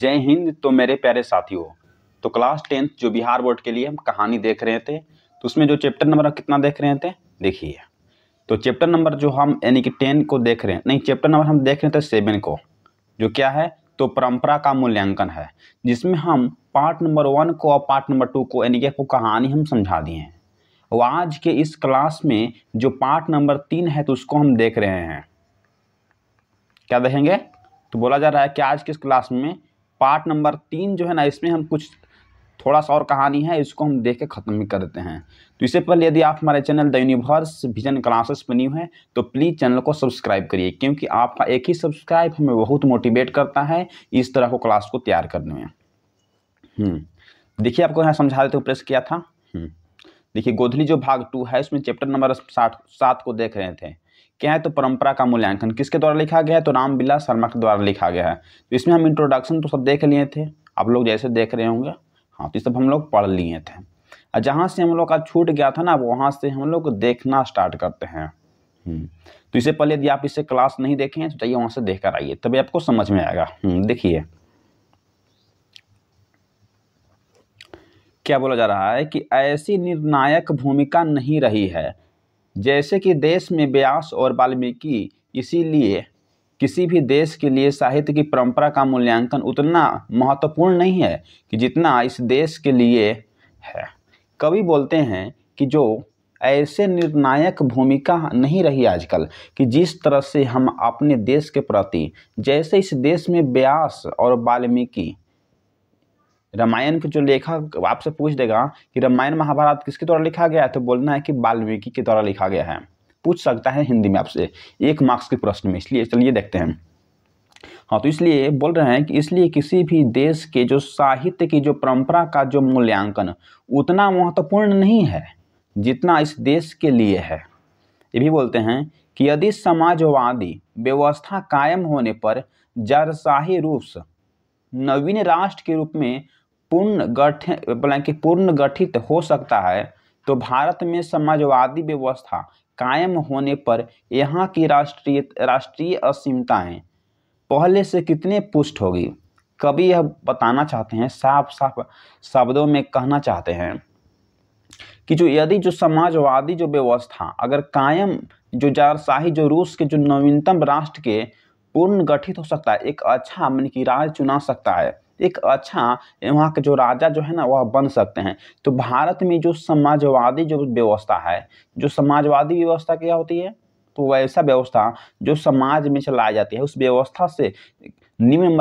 जय हिंद। तो मेरे प्यारे साथियों, तो क्लास 10th जो बिहार बोर्ड के लिए हम कहानी देख रहे थे, तो उसमें जो चैप्टर नंबर कितना देख रहे थे देखिए। तो चैप्टर नंबर जो हम यानी कि 10 को देख रहे हैं, नहीं चैप्टर नंबर हम देख रहे थे 7 को, जो क्या है तो परंपरा का मूल्यांकन है, जिसमें हम पार्ट नंबर 1 को और पार्ट नंबर 2 को यानी कि आपको कहानी हम समझा दिए हैं। और आज के इस क्लास में जो पार्ट नंबर 3 है तो उसको हम देख रहे हैं। क्या देखेंगे? तो बोला जा रहा है कि आज के इस क्लास में पार्ट नंबर 3 जो है ना, इसमें हम कुछ थोड़ा सा और कहानी है, इसको हम देख के ख़त्म भी कर देते हैं। तो इससे पहले यदि आप हमारे channel the universe vision classes पर न्यू है तो प्लीज़ चैनल को सब्सक्राइब करिए, क्योंकि आपका एक ही सब्सक्राइब हमें बहुत मोटिवेट करता है इस तरह को क्लास को तैयार करने में। देखिए, आपको यहाँ समझा देते हुए प्रेस किया था। देखिए, गोधली जो भाग 2 है इसमें चैप्टर नंबर 7 को देख रहे थे। क्या है तो परंपरा का मूल्यांकन किसके द्वारा लिखा गया है तो रामविलास शर्मा के द्वारा लिखा गया है। तो इसमें हम इंट्रोडक्शन तो सब देख लिए थे, आप लोग जैसे देख रहे होंगे। हाँ, तो ये सब हम लोग पढ़ लिए थे। और जहाँ से हम लोग का छूट गया था ना, वहाँ से हम लोग देखना स्टार्ट करते हैं। तो इससे पहले यदि आप इससे क्लास नहीं देखे हैं तो चाहिए वहाँ से देख कर आइए, तभी आपको समझ में आएगा। देखिए क्या बोला जा रहा है कि ऐसी निर्णायक भूमिका नहीं रही है जैसे कि देश में व्यास और वाल्मीकि, इसीलिए किसी भी देश के लिए साहित्य की परंपरा का मूल्यांकन उतना महत्वपूर्ण नहीं है कि जितना इस देश के लिए है। कवि बोलते हैं कि जो ऐसे निर्णायक भूमिका नहीं रही आजकल कि जिस तरह से हम अपने देश के प्रति, जैसे इस देश में व्यास और वाल्मीकि, रामायण के जो लेखक आपसे पूछ देगा कि रामायण महाभारत किसके द्वारा लिखा गया है तो बोलना है कि वाल्मीकि के द्वारा लिखा गया है। पूछ सकता है हिंदी में आपसे 1 मार्क्स के प्रश्न में, इसलिए चलिए देखते हैं। हाँ, तो इसलिए बोल रहे हैं कि इसलिए किसी भी देश के जो साहित्य की जो परंपरा का जो मूल्यांकन उतना महत्वपूर्ण नहीं है जितना इस देश के लिए है। ये भी बोलते हैं कि यदि समाजवादी व्यवस्था कायम होने पर जारशाही रूस नवीन राष्ट्र के रूप में पूर्ण गठित हो सकता है, तो भारत में समाजवादी व्यवस्था कायम होने पर यहाँ की राष्ट्रीय असीमताएं पहले से कितने पुष्ट होगी। कवि यह बताना चाहते हैं, साफ साफ शब्दों में कहना चाहते हैं कि यदि जो समाजवादी जो व्यवस्था अगर कायम, जो जारशाही जो रूस के जो नवीनतम राष्ट्र के पूर्ण गठित हो सकता है, एक अच्छा मन की राज चुना सकता है, एक अच्छा वहाँ के जो राजा जो है ना वह बन सकते हैं, तो भारत में जो समाजवादी जो व्यवस्था है, जो समाजवादी व्यवस्था क्या होती है तो वैसा व्यवस्था जो समाज में चलाई जाती है, उस व्यवस्था से निम्न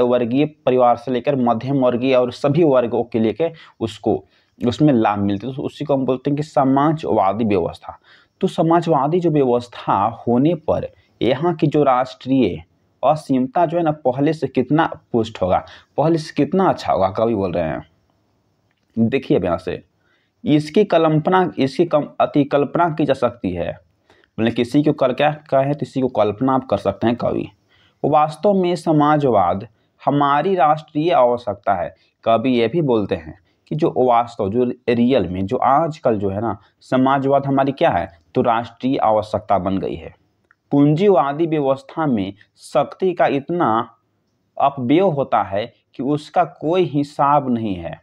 वर्गीय परिवार से लेकर मध्यम वर्गीय और सभी वर्गों के लेकर उसको उसमें लाभ मिलते हैं, तो उसी को हम बोलते हैं कि समाजवादी व्यवस्था। तो समाजवादी जो व्यवस्था होने पर यहाँ की जो राष्ट्रीय असीमता जो है ना पहले से कितना पुष्ट होगा, पहले से कितना अच्छा होगा, कवि बोल रहे हैं। देखिए अब यहाँ से इसकी अतिकल्पना की जा सकती है, बोले किसी को कर क्या कहे तो इसी को कल्पना आप कर सकते हैं कवि। वास्तव में समाजवाद हमारी राष्ट्रीय आवश्यकता है। कवि ये भी बोलते हैं कि जो वास्तव जो रियल में जो आजकल जो है ना समाजवाद हमारी क्या है तो राष्ट्रीय आवश्यकता बन गई है। पूंजीवादी व्यवस्था में शक्ति का इतना अपव्यय होता है कि उसका कोई हिसाब नहीं है।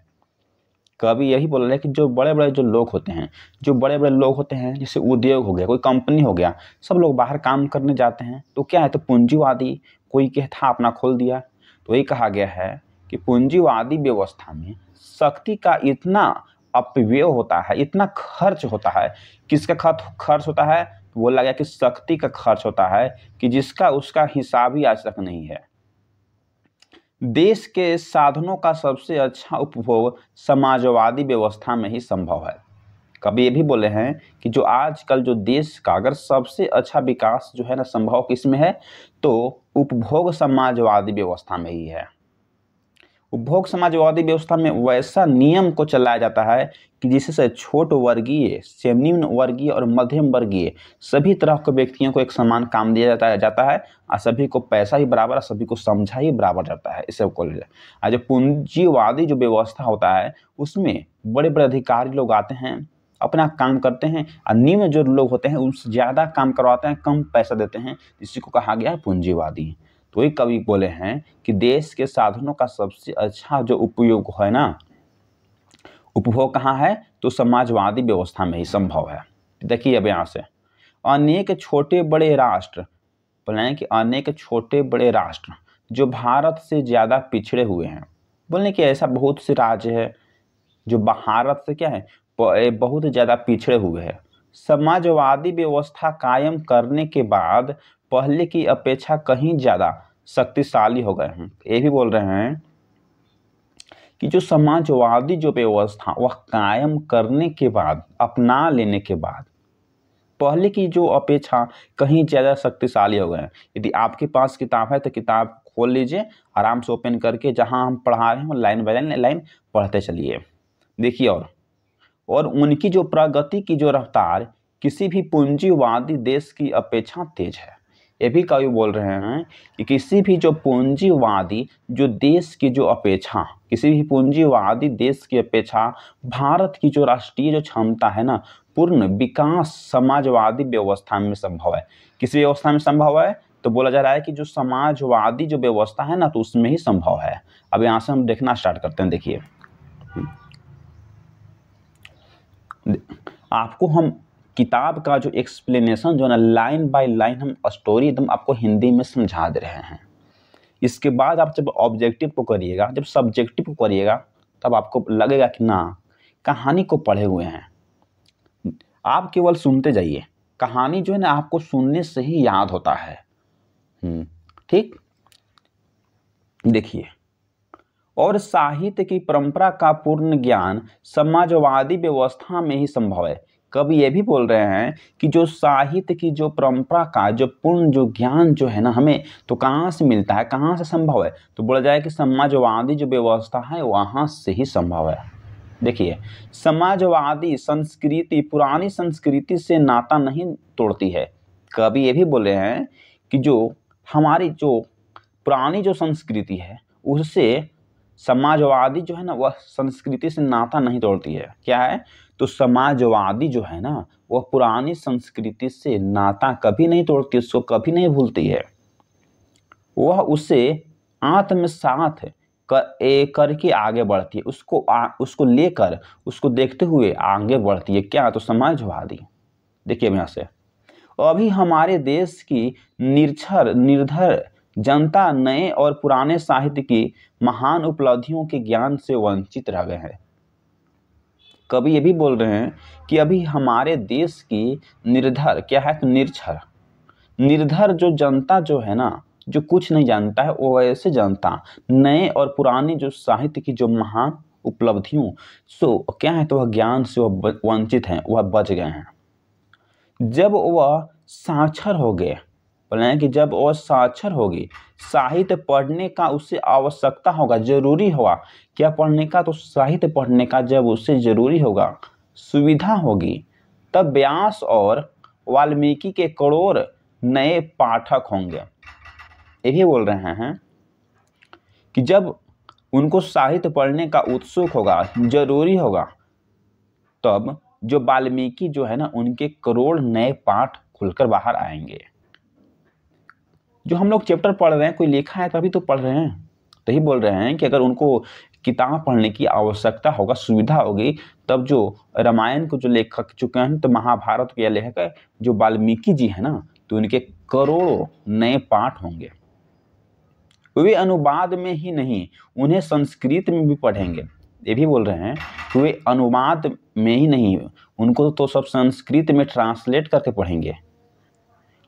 कवि यही बोल रहे हैं कि जो बड़े बड़े लोग होते हैं, जैसे उद्योग हो गया, कोई कंपनी हो गया, सब लोग बाहर काम करने जाते हैं, तो क्या है तो पूंजीवादी कोई क्या था अपना खोल दिया। तो यही कहा गया है कि पूंजीवादी व्यवस्था में शक्ति का इतना अपव्यय होता है, इतना खर्च होता है। किसका खर्च होता है तो बोला गया कि शक्ति का खर्च होता है कि जिसका उसका हिसाब ही आज तक नहीं है। देश के साधनों का सबसे अच्छा उपभोग समाजवादी व्यवस्था में ही संभव है। कभी ये भी बोले हैं कि जो आजकल जो देश का अगर सबसे अच्छा विकास जो है ना संभव किसमें है तो उपभोग समाजवादी व्यवस्था में ही है। उपभोग समाजवादी व्यवस्था में वैसा नियम को चलाया जाता है कि जिससे छोट वर्गीय से निम्न वर्गीय और मध्यम वर्गीय सभी तरह के व्यक्तियों को एक समान काम दिया जाता है और सभी को पैसा ही बराबर और सभी को समझा ही बराबर जाता है। इसे को जो पूंजीवादी जो व्यवस्था होता है उसमें बड़े बड़े अधिकारी लोग आते हैं, अपना काम करते हैं और निम्न जो लोग होते हैं उनसे ज़्यादा काम करवाते हैं, कम पैसा देते हैं, इसी को कहा गया है पूंजीवादी। तो वही कवि बोले हैं कि देश के साधनों का सबसे अच्छा जो उपयोग है ना, उपभोग कहाँ है, तो समाजवादी व्यवस्था में ही संभव है। देखिए अब यहाँ से अनेक छोटे बड़े राष्ट्र बोले हैं कि अनेक छोटे बड़े राष्ट्र जो भारत से ज़्यादा पिछड़े हुए हैं, बोलने कि ऐसा बहुत से राज्य है जो भारत से क्या है बहुत ज़्यादा पिछड़े हुए हैं, समाजवादी व्यवस्था कायम करने के बाद पहले की अपेक्षा कहीं ज़्यादा शक्तिशाली हो गए हैं। ये भी बोल रहे हैं कि जो समाजवादी जो व्यवस्था वह कायम करने के बाद, अपना लेने के बाद पहले की जो अपेक्षा कहीं ज़्यादा शक्तिशाली हो गए हैं। यदि आपके पास किताब है तो किताब खोल लीजिए, आराम से ओपन करके जहां हम पढ़ा रहे हैं लाइन बाय लाइन पढ़ते चलिए। देखिए और उनकी जो प्रगति की जो रफ्तार किसी भी पूंजीवादी देश की अपेक्षा तेज है। ये भी कवि बोल रहे हैं कि किसी भी जो पूंजीवादी जो देश की जो अपेक्षा, किसी भी पूंजीवादी देश की अपेक्षा भारत की जो राष्ट्रीय जो क्षमता है ना, पूर्ण विकास समाजवादी व्यवस्था में संभव है। किस व्यवस्था में संभव है, तो बोला जा रहा है कि जो समाजवादी जो व्यवस्था है ना, तो उसमें ही संभव है। अब यहाँ से हम देखना स्टार्ट करते हैं। देखिए आपको हम किताब का जो एक्सप्लेनेशन जो है ना, लाइन बाय लाइन हम स्टोरी एकदम आपको हिंदी में समझा दे रहे हैं। इसके बाद आप जब ऑब्जेक्टिव को करिएगा, जब सब्जेक्टिव को करिएगा, तब आपको लगेगा कि ना कहानी को पढ़े हुए हैं। आप केवल सुनते जाइए, कहानी जो है ना आपको सुनने से ही याद होता है। ठीक, देखिए और साहित्य की परंपरा का पूर्ण ज्ञान समाजवादी व्यवस्था में ही संभव है। कवि ये भी बोल रहे हैं कि जो साहित्य की जो परंपरा का जो पूर्ण जो ज्ञान जो है ना हमें तो कहाँ से मिलता है, कहाँ से संभव है, तो बोला जाए कि समाजवादी जो व्यवस्था है वहाँ से ही संभव है। देखिए समाजवादी संस्कृति पुरानी संस्कृति से नाता नहीं तोड़ती है। कवि ये भी बोल रहे हैं कि जो हमारी जो पुरानी जो संस्कृति है उससे समाजवादी जो है ना वह संस्कृति से नाता नहीं तोड़ती है। क्या है, तो समाजवादी जो है ना वह पुरानी संस्कृति से नाता कभी नहीं तोड़ती, उसको कभी नहीं भूलती है। वह उसे आत्मसात करके आगे बढ़ती है, उसको लेकर उसको देखते हुए आगे बढ़ती है। क्या, तो समाजवादी। देखिए यहाँ से अभी हमारे देश की निर्धर जनता नए और पुराने साहित्य की महान उपलब्धियों के ज्ञान से वंचित रह गए हैं। कवि ये भी बोल रहे हैं कि अभी हमारे देश की निर्धर क्या है, तो निर्धर जो जनता जो है ना, जो कुछ नहीं जानता है, वो ऐसे जनता नए और पुराने जो साहित्य की जो महान उपलब्धियों सो क्या है, तो वह ज्ञान से वह वंचित हैं, वह बच गए हैं। जब वह साक्षर हो गए, बोले हैं कि जब वह साक्षर होगी, साहित्य पढ़ने का उससे आवश्यकता होगा, जरूरी होगा। क्या पढ़ने का, तो साहित्य पढ़ने का जब उससे जरूरी होगा, सुविधा होगी, तब व्यास और वाल्मीकि के करोड़ नए पाठक होंगे। ये भी बोल रहे हैं कि जब उनको साहित्य पढ़ने का उत्सुक होगा, जरूरी होगा, तब जो वाल्मीकि जो है ना उनके करोड़ नए पाठ खुलकर बाहर आएंगे। जो हम लोग चैप्टर पढ़ रहे हैं, कोई लिखा है तभी तो पढ़ रहे हैं। तो ही बोल रहे हैं कि अगर उनको किताब पढ़ने की आवश्यकता होगा, सुविधा होगी, तब जो रामायण को जो लेखक चुके हैं, तो महाभारत के लेखक जो वाल्मीकि जी है ना, तो उनके करोड़ों नए पाठ होंगे। वे अनुवाद में ही नहीं, उन्हें संस्कृत में भी पढ़ेंगे। ये भी बोल रहे हैं कि वे अनुवाद में ही नहीं, उनको तो सब संस्कृत में ट्रांसलेट करके पढ़ेंगे।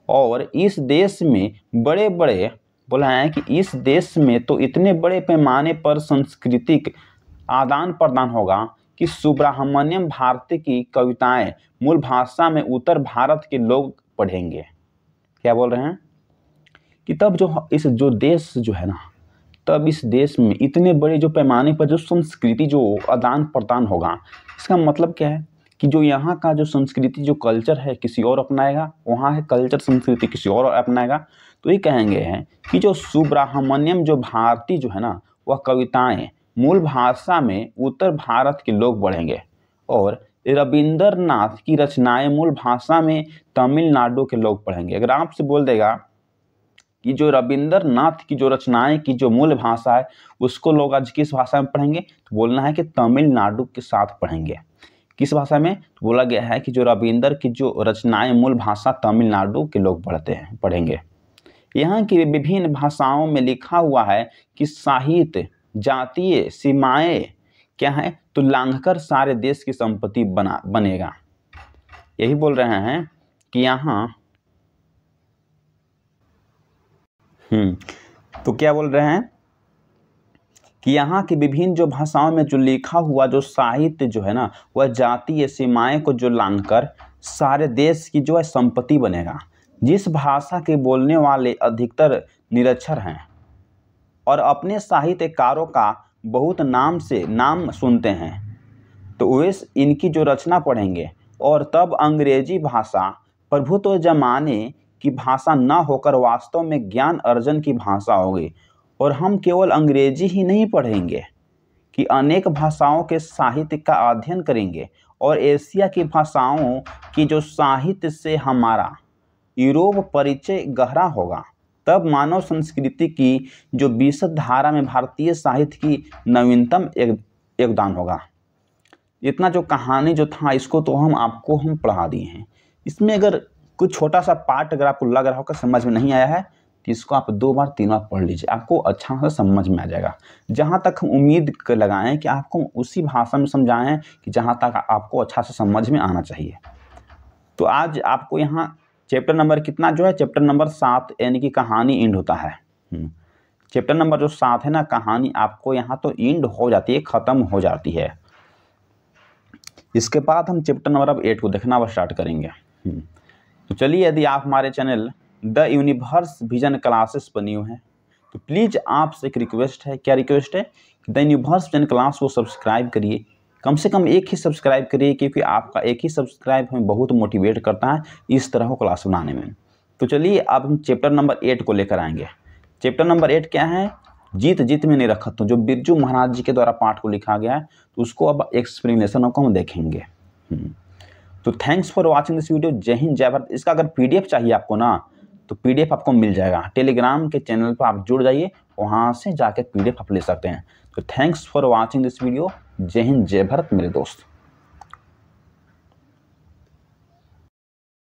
और इस देश में बड़े बड़े बोला है कि इस देश में तो इतने बड़े पैमाने पर सांस्कृतिक आदान प्रदान होगा कि सुब्रह्मण्यम भारती की कविताएं मूल भाषा में उत्तर भारत के लोग पढ़ेंगे। क्या बोल रहे हैं कि तब जो इस जो देश जो है ना, तब इस देश में इतने बड़े जो पैमाने पर जो संस्कृति जो आदान प्रदान होगा, इसका मतलब क्या है कि जो यहाँ का जो संस्कृति जो कल्चर है किसी और अपनाएगा, वहाँ है कल्चर संस्कृति किसी और अपनाएगा। तो ये कहेंगे हैं कि जो सुब्रह्मण्यम जो भारती जो है ना, वह कविताएं मूल भाषा में उत्तर भारत के लोग पढ़ेंगे, और रविंद्रनाथ की रचनाएं मूल भाषा में तमिलनाडु के लोग पढ़ेंगे। अगर आपसे बोल देगा कि जो रविंद्रनाथ की जो रचनाएं की जो मूल भाषा है उसको लोग आज किस भाषा में पढ़ेंगे, तो बोलना है कि तमिलनाडु के साथ पढ़ेंगे। किस भाषा में, तो बोला गया है कि जो रविंद्र की जो रचनाएं मूल भाषा तमिलनाडु के लोग पढ़ेंगे। यहाँ की विभिन्न भाषाओं में लिखा हुआ है कि साहित्य जातीय सीमाएं क्या है, तो लांघकर सारे देश की संपत्ति बनेगा। यही बोल रहे हैं कि यहाँ तो क्या बोल रहे हैं कि यहाँ की विभिन्न जो भाषाओं में जो लिखा हुआ जो साहित्य जो है ना, वह जातीय सीमाएं को जो लांघकर सारे देश की जो है संपत्ति बनेगा। जिस भाषा के बोलने वाले अधिकतर निरक्षर हैं और अपने साहित्यकारों का बहुत नाम सुनते हैं, तो वे इनकी जो रचना पढ़ेंगे और तब अंग्रेजी भाषा प्रभुत्व जमाने की भाषा न होकर वास्तव में ज्ञान अर्जन की भाषा होगी। और हम केवल अंग्रेजी ही नहीं पढ़ेंगे कि अनेक भाषाओं के साहित्य का अध्ययन करेंगे और एशिया की भाषाओं की जो साहित्य से हमारा यूरोप परिचय गहरा होगा। तब मानव संस्कृति की जो विशद धारा में भारतीय साहित्य की नवीनतम योगदान होगा। इतना जो कहानी जो था इसको तो हम पढ़ा दिए हैं। इसमें अगर कुछ छोटा सा पार्ट अगर आपको लग रहा होगा समझ में नहीं आया है तो इसको आप 2 बार 3 बार पढ़ लीजिए, आपको अच्छा से समझ में आ जाएगा। जहाँ तक हम उम्मीद लगाएं कि आपको उसी भाषा में समझाएं कि जहाँ तक आपको अच्छा से समझ में आना चाहिए। तो आज आपको यहाँ चैप्टर नंबर कितना जो है, चैप्टर नंबर 7 यानी कि कहानी एंड होता है। चैप्टर नंबर जो 7 है ना, कहानी आपको यहाँ तो एंड हो जाती है, ख़त्म हो जाती है। इसके बाद हम चैप्टर नंबर अब 8 को देखना स्टार्ट करेंगे। तो चलिए, यदि आप हमारे channel the universe vision classes पर न्यू हैं तो प्लीज़ आपसे एक रिक्वेस्ट है। क्या रिक्वेस्ट है? द यूनिवर्स विजन क्लास को सब्सक्राइब करिए, कम से कम एक ही सब्सक्राइब करिए, क्योंकि आपका एक ही सब्सक्राइब हमें बहुत मोटिवेट करता है इस तरह को क्लास बनाने में। तो चलिए अब हम चैप्टर नंबर 8 को लेकर आएंगे। चैप्टर नंबर 8 क्या है? जीत जीत में नहीं रखा। तो जो बिरजू महाराज जी के द्वारा पाठ को लिखा गया है तो उसको अब एक्सप्लेनेशन को हम देखेंगे। तो thanks for watching this video. जय हिंद जय भारत। इसका अगर पीडीएफ चाहिए आपको ना तो पीडीएफ आपको मिल जाएगा। टेलीग्राम के चैनल पर आप जुड़ जाइए, वहाँ से जाके पीडीएफ आप ले सकते हैं। तो thanks for watching this video. जय हिंद जय भारत मेरे दोस्त।